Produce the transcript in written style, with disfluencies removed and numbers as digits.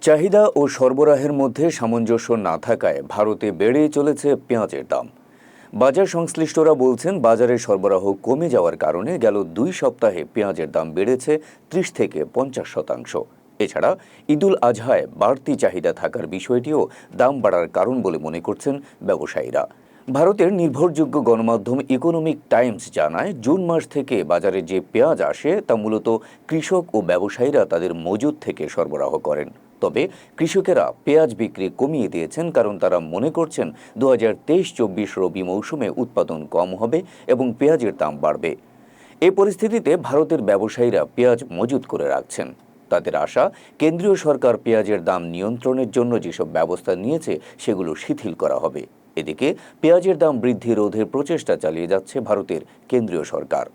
চাহিদা ও সরবরাহের মধ্যে সামঞ্জস্য না থাকায় ভারতে বেড়ে চলেছে পেঁয়াজের দাম। বাজার সংশ্লিষ্টরা বলছেন, বাজারে সরবরাহ কমে যাওয়ার কারণে গেল 2 সপ্তাহে পেঁয়াজের দাম বেড়েছে 30 থেকে 50%। এছাড়া ঈদুল আজহায় বাড়তি চাহিদা থাকার বিষয়টিও দাম বাড়ার কারণ বলে মনে করছেন ব্যবসায়ীরা। ভারতের নির্ভরযোগ্য গণমাধ্যম ইকোনমিক টাইমস জানায়, জুন মাস থেকে বাজারে যে পেঁয়াজ আসে তা মূলত কৃষক ও ব্যবসায়ীরা তাদের মজুদ থেকে সরবরাহ করেন। তবে কৃষকেরা পেঁয়াজ বিক্রি কমিয়ে দিয়েছেন, কারণ তারা মনে করছেন 2023-24 রবি মৌসুমে উৎপাদন কম হবে এবং পেঁয়াজের দাম বাড়বে। এই পরিস্থিতিতে ভারতের ব্যবসায়ীরা পেঁয়াজ মজুত করে রাখছেন। তাদের আশা, কেন্দ্রীয় সরকার পেঁয়াজের দাম নিয়ন্ত্রণের জন্য যেসব ব্যবস্থা নিয়েছে সেগুলো শিথিল করা হবে। এদিকে পেঁয়াজের দাম বৃদ্ধি রোধের প্রচেষ্টা চালিয়ে যাচ্ছে ভারতের কেন্দ্রীয় সরকার।